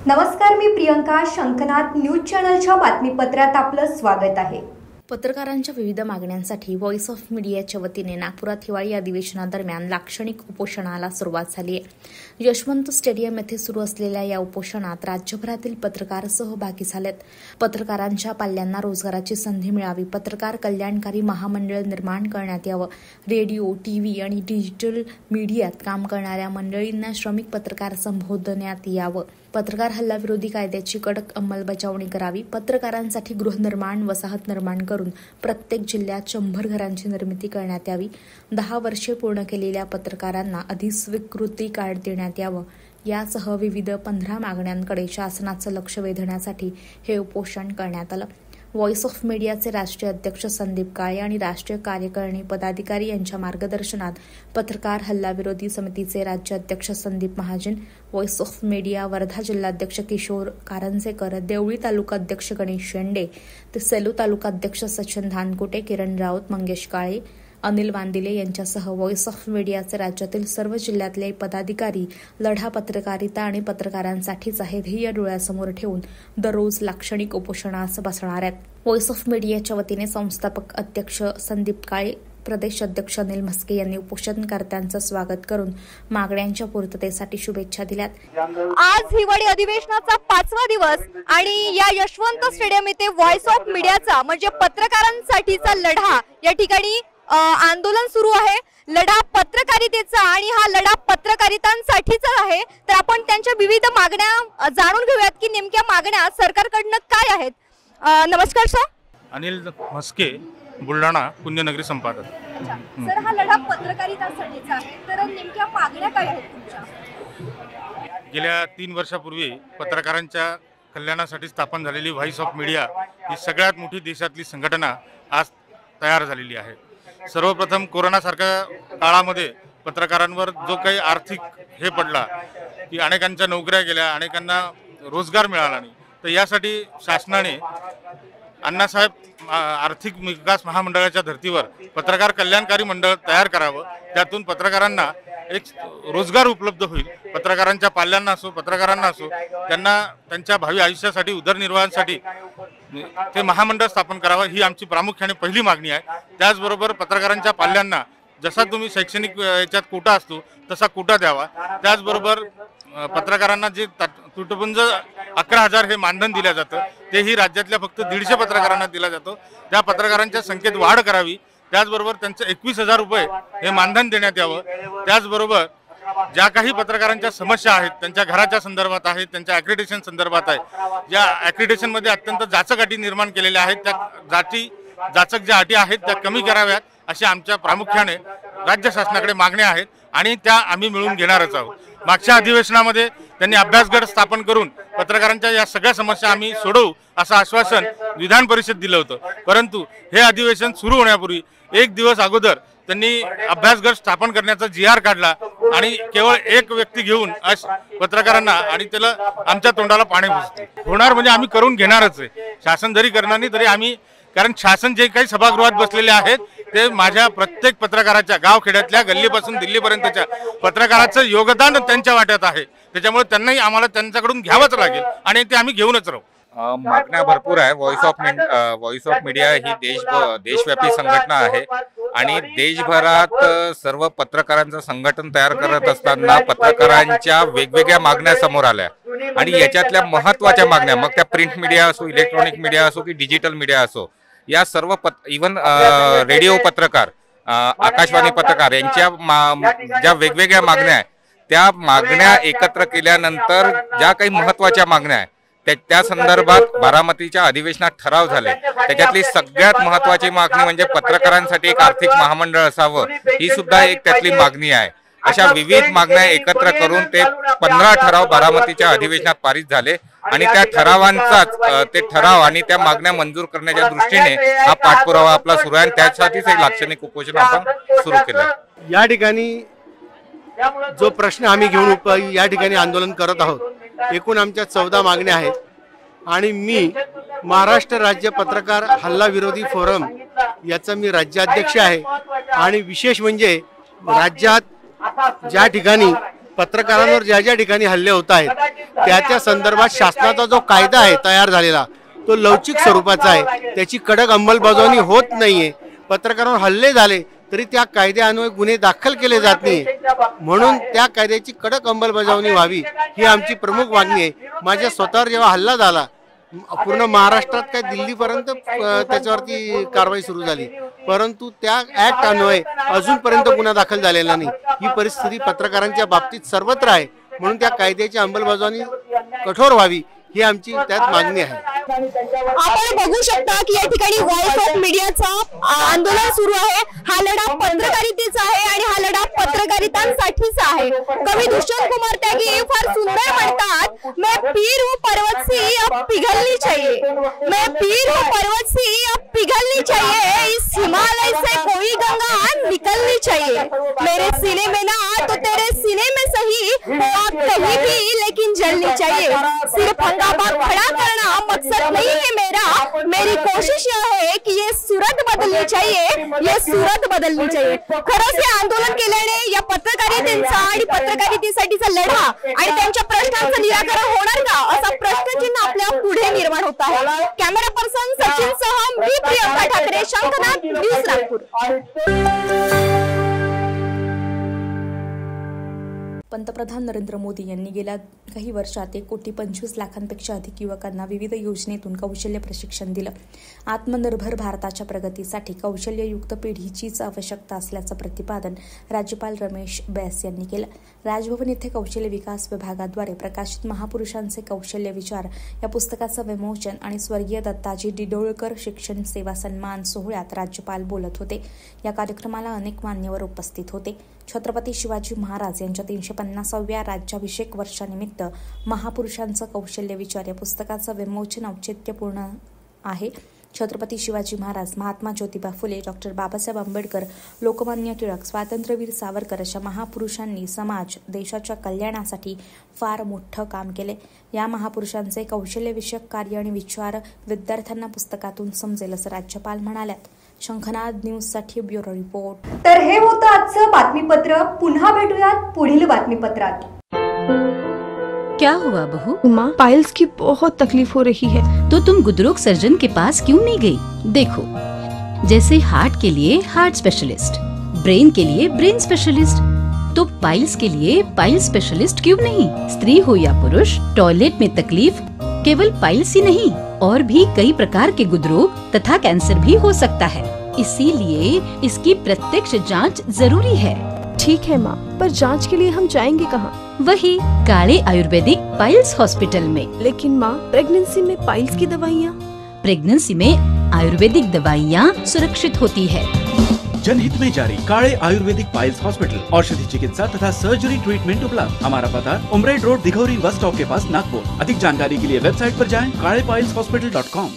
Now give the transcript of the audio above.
नमस्कार, मी प्रियंका शंखनाथ. न्यूज चॅनलच्या बातमीपत्रात आपलं स्वागत आहे. पत्रकारांच्या विविध मागण्यांसाठी व्हॉइस ऑफ मीडियाच्या वतीने नागपुरात हिवाळी अधिवेशनादरम्यान लाक्षणिक उपोषणाला सुरुवात झाली आहे. यशवंत स्टेडियम येथे सुरू असलेल्या या उपोषणात राज्यभरातील पत्रकार सहभागी झालेत. पत्रकारांच्या पाल्यांना रोजगाराची संधी मिळावी, पत्रकार कल्याणकारी महामंडळ निर्माण करण्यात यावं, रेडिओ, टीव्ही आणि डिजिटल मीडियात काम करणाऱ्या मंडळींना श्रमिक पत्रकार संबोधण्यात यावं, पत्रकार हल्लाविरोधी कायद्याची कडक अंमलबजावणी करावी, पत्रकारांसाठी गृहनिर्माण वसाहत निर्माण करून प्रत्येक जिल्ह्यात 100 घरांची निर्मिती करण्यात यावी, 10 वर्षे पूर्ण केलेल्या पत्रकारांना अधिस्वीकृती कार्ड देण्यात यावं, यासह विविध 15 मागण्यांकडे शासनाचं लक्ष वेधण्यासाठी हे उपोषण करण्यात आलं. व्हॉइस ऑफ मीडियाचे राष्ट्रीय अध्यक्ष संदीप काळे आणि राष्ट्रीय कार्यकारिणी पदाधिकारी यांच्या मार्गदर्शनात पत्रकार हल्लाविरोधी समितीचे राज्य अध्यक्ष Sandeep Mahajan, voice of media Wardha जिल्हाध्यक्ष किशोर कारंजेकर, देवळी तालुका अध्यक्ष गणेश शेंडे, ते सेलू तालुका अध्यक्ष सचिन धानकुटे, किरण राऊत, मंगेश काळे, अनिल वांदिले यांच्यासह व्हॉइस ऑफ मीडियाचे राज्यातील सर्व जिल्ह्यातले पदाधिकारी लढा पत्रकारिता आणि पत्रकारांसाठीच हे ध्येय डोळ्यासमोर ठेवून दररोज लाक्षणिक उपोषणास बसणार आहेत. व्हॉइस ऑफ मीडियाच्या वतीने संस्थापक अध्यक्ष संदीप काळे, प्रदेश अध्यक्ष अनिल म्हस्के यांनी उपोषणकर्त्यांचं स्वागत करून मागण्यांच्या पूर्ततेसाठी शुभेच्छा दिल्यात. आज हिवाळी अधिवेशनाचा 5वा दिवस आणि या यशवंत स्टेडियम येथे व्हॉइस ऑफ मीडियाचा म्हणजे पत्रकारांसाठीचा लढा या ठिकाणी आंदोलन सुरू आहे. लढा पत्रकारितेचा आणि हा लढा पत्रकारितांसाठीचा आहे. तर आपण त्यांच्या विविध मागण्या जाणून घेऊयात की नेमक्या मागण्या सरकारकडनं काय आहेत. नमस्कार सर. अनिल म्हस्के, बुलढाणा पुण्यनगरी संपादक. सर, हा लढा पत्रकारितांसाठीचा आहे, तर नेमक्या मागण्या काय आहेत तुमच्या? गेल्या 3 वर्षापूर्वी पत्रकारांच्या कल्याणासाठी स्थापन झालेली व्हॉइस ऑफ मीडिया ही सगळ्यात मोठी देशातली संघटना आज तयार झालेली आहे. सर्वप्रथम कोरोनासारख्या काळामध्ये पत्रकारांवर जो काही आर्थिक हे पडला की अनेकांच्या नोकऱ्या गेल्या, अनेकांना रोजगार मिळाला नाही, तर यासाठी शासनाने अण्णासाहेब आर्थिक विकास महामंडळाच्या धर्तीवर पत्रकार कल्याणकारी मंडळ तयार करावं. त्यातून पत्रकारांना एक रोजगार उपलब्ध होईल. पत्रकारांच्या पाल्यांना असो, पत्रकारांना असो, त्यांना त्यांच्या भावी आयुष्यासाठी उदरनिर्वाहासाठी ते महामंडळ स्थापन करावं, ही आमची प्रामुख्याने पहिली मागणी आहे. त्याचबरोबर पत्रकारांच्या पाल्यांना जसा तुम्ही शैक्षणिक याच्यात कोटा असतो तसा कोटा द्यावा. त्याचबरोबर पत्रकारांना जे तुटपुंज 11,000 हे मानधन दिलं जातं तेही राज्यातल्या फक्त 150 पत्रकारांना दिलं जातं. त्या पत्रकारांच्या संख्येत वाढ करावी. त्याचबरोबर त्यांचं 21,000 रुपये हे मानधन देण्यात यावं. त्याचबरोबर ज्या काही पत्रकारांच्या समस्या आहेत, त्यांच्या घराच्या संदर्भात आहेत, त्यांच्या ॲक्रिडिटेशन संदर्भात आहे, ज्या ॲक्रिडिटेशनमध्ये अत्यंत जाचक अटी निर्माण केलेल्या आहेत, त्या जाचक ज्या अटी आहेत त्या कमी कराव्यात, अशी आमच्या प्रामुख्याने राज्य शासनाकडे मागण्या आहेत आणि त्या आम्ही मिळून घेणारच आहोत. मागच्या अधिवेशनामध्ये त्यांनी अभ्यासगट स्थापन करून पत्रकारांच्या या सगळ्या समस्या आम्ही सोडवू असं आश्वासन विधान परिषद दिलं होतं. परंतु हे अधिवेशन सुरू होण्यापूर्वी 1 दिवस अगोदर त्यांनी अभ्यासगट स्थापन करण्याचा GR काढला आणि केवळ एक व्यक्ती घेऊन पत्रकारांना आणि त्याला आमच्या तोंडाला पाणी होणार म्हणजे आम्ही करून घेणारच आहे. शासन जरी करणार नाही तरी आम्ही, कारण शासन जे काही सभागृहात बसलेले आहेत ते माझ्या प्रत्येक पत्रकाराच्या, गावखेड्यातल्या गल्लीपासून दिल्लीपर्यंतच्या पत्रकाराचं योगदान त्यांच्या वाट्यात आहे. त्याच्यामुळे त्यांनाही आम्हाला त्यांच्याकडून घ्यावंच लागेल आणि ते आम्ही घेऊनच राहू. मागण्या भरपूर आहे. व्हॉइस ऑफ मीडिया ही देशव्यापी संघटना आहे आणि देशभरात सर्व पत्रकारांचं संघटन तयार करत असताना पत्रकारांच्या वेगवेगळ्या मागण्या समोर आल्या आणि याच्यातल्या महत्त्वाच्या मागण्या, मग त्या प्रिंट मीडिया असो, इलेक्ट्रॉनिक मीडिया असो की डिजिटल मीडिया असो, या सर्व इव्हन रेडिओ पत्रकार, आकाशवाणी पत्रकार यांच्या ज्या वेगवेगळ्या मागण्या आहेत त्या मागण्या एकत्र केल्यानंतर ज्या काही महत्त्वाच्या मागण्या आहेत त्या संदर्भात बारामतीच्या अधिवेशनात ठराव झाले. त्याच्यातली सगळ्यात महत्त्वाची मागणी म्हणजे पत्रकारांसाठी एक आर्थिक महामंडळ असावं, ही सुद्धा एक त्यातली मागणी आहे. अशा विविध मागण्या एकत्र करून ते 15 ठराव बारामतीच्या अधिवेशनात पारित झाले आणि त्या ठरावांचाच ते ठराव आणि त्या मागण्या मंजूर करण्याच्या दृष्टीने हा पाठपुरावा आपला सुरू आहे आणि त्यासाठीच एक लाक्षणिक उपोषण आपण सुरू केलं. या ठिकाणी जो प्रश्न आम्ही घेऊन या ठिकाणी आंदोलन करत आहोत, एकूण आमच्या 14 मागण्या आहेत आणि मी महाराष्ट्र राज्य पत्रकार हल्ला विरोधी फोरम याचा मी राज्याध्यक्ष आहे. आणि विशेष म्हणजे राज्यात ज्या ठिकाणी पत्रकारांवर ज्या ज्या ठिकाणी हल्ले होत आहेत त्या संदर्भात शासनाचा जो कायदा आहे तयार झालेला तो लवचिक स्वरूपाचा आहे, त्याची कडक अंमलबजावणी होत नाहीये. पत्रकारांवर हल्ले झाले तरी त्या कायद्यान्वये गुन्हे दाखल केले जात नाही, म्हणून त्या कायद्याची कडक अंमलबजावणी व्हावी ही आमची प्रमुख मागणी आहे. माझ्या स्वतःवर जेव्हा हल्ला झाला पूर्ण महाराष्ट्रात काय दिल्लीपर्यंत त्याच्यावरती कारवाई सुरू झाली, परंतु त्या ऍक्ट अन्वये अजूनपर्यंत गुन्हा दाखल झालेला नाही. ही परिस्थिती पत्रकारांच्या बाबतीत सर्वत्र आहे, म्हणून त्या कायद्याची अंमलबजावणी कठोर व्हावी ही आमची त्यात मागणी आहे. आपण बघू शकता की या ठिकाणी व्हॉइस ऑफ मीडियाचं आंदोलन सुरू आहे. हा लढा पत्रकारितेचा आहे आणि हा लढा पत्रकारितांसाठीचा आहे. कवी दुष्यंत कुमार त्यागी फार सुंदर म्हणतात, मैं पीर हूँ पर्वत से अब पिघलनी चाहिए, मैं पीर हूँ पर्वत से अब पिघलनी चाहिए, इस हिमालय से कोई गंगा निकलनी चाहिए. मेरे सीने में ना तो तेरे सीने में सही, आग कहीं भी लेकिन जलनी चाहिए. सिर्फ हंगामा खड़ा करना मकसद नहीं है मेरा, मेरी कोशिश यह है की ये सूरत बदलनी चाहिए, ये सूरत बदलनी चाहिए. खरंच हे आंदोलन केल्याने या पत्रकारितेचा आणि पत्रकारितेसाठीचा लढा आणि त्यांच्या प्रश्नांचं निराकरण होणार का असा प्रश्नचिन्ह आपल्या पुढे निर्माण होत आहे. कॅमेरा पर्सन सचिन सह मी प्रियंका ठाकरे, शंखनाथ न्यूज नागपूर. पंतप्रधान नरेंद्र मोदी यांनी गेल्या काही वर्षात 1,25,00,000पेक्षा अधिक युवकांना विविध योजनेतून कौशल्य प्रशिक्षण दिलं. आत्मनिर्भर भारताच्या प्रगतीसाठी कौशल्ययुक्त पिढीचीच आवश्यकता असल्याचं प्रतिपादन राज्यपाल रमेश बैस यांनी केलं. राजभवन येथे कौशल्य विकास विभागाद्वारे प्रकाशित महापुरुषांचे कौशल्य विचार या पुस्तकाचं विमोचन आणि स्वर्गीय दत्ताजी डिडोळकर शिक्षण सेवा सन्मान सोहळ्यात राज्यपाल बोलत होते. या कार्यक्रमाला अनेक मान्यवर उपस्थित होते. छत्रपती शिवाजी महाराज यांच्या 350व्या राज्याभिषेक वर्षानिमित्त महापुरुषांचं कौशल्य विचार या पुस्तकाचं विमोचन औचित्यपूर्ण आहे. छत्रपती शिवाजी महाराज, महात्मा ज्योतिबा फुले, डॉक्टर बाबासाहेब आंबेडकर, लोकमान्य टिळक, स्वातंत्र्यवीर सावरकर अशा महापुरुषांनी समाज, देशाच्या कल्याणासाठी फार मोठं काम केले. या महापुरुषांचे कौशल्यविषयक कार्य आणि विचार विद्यार्थ्यांना पुस्तकातून समजेल असं राज्यपाल म्हणाल्यात. शंखनाद न्यूजसाठी ब्युरो रिपोर्ट. तर हे होतं आजचं बातमीपत्र. पुन्हा भेटूयात पुढील बातमीपत्रात. क्या हुआ बहू? माँ, पाइल्स की बहुत तकलीफ हो रही है. तो तुम गुदरोग सर्जन के पास क्यों नहीं गई? देखो, जैसे हार्ट के लिए हार्ट स्पेशलिस्ट, ब्रेन के लिए ब्रेन स्पेशलिस्ट, तो पाइल्स के लिए पाइल्स स्पेशलिस्ट क्यों नहीं? स्त्री हो या पुरुष, टॉयलेट में तकलीफ केवल पाइल्स ही नहीं और भी कई प्रकार के गुदरोग तथा कैंसर भी हो सकता है. इसीलिए इसकी प्रत्यक्ष जांच जरूरी है. ठीक है माँ, पर जांच के लिए हम जाएंगे कहाँ? वही काले आयुर्वेदिक पाइल्स हॉस्पिटल में. लेकिन माँ, प्रेगनेंसी में पाइल्स की दवाइयाँ? प्रेगनेंसी में आयुर्वेदिक दवाइयाँ सुरक्षित होती है. जनहित में जारी. काले आयुर्वेदिक पाइल्स हॉस्पिटल, औषधि चिकित्सा तथा सर्जरी ट्रीटमेंट उपलब्ध. हमारा पता उमरेड रोड, दिघौरी बस स्टॉप के पास, नागपुर. अधिक जानकारी के लिए वेबसाइट पर जाएं kalepileshhospital.com.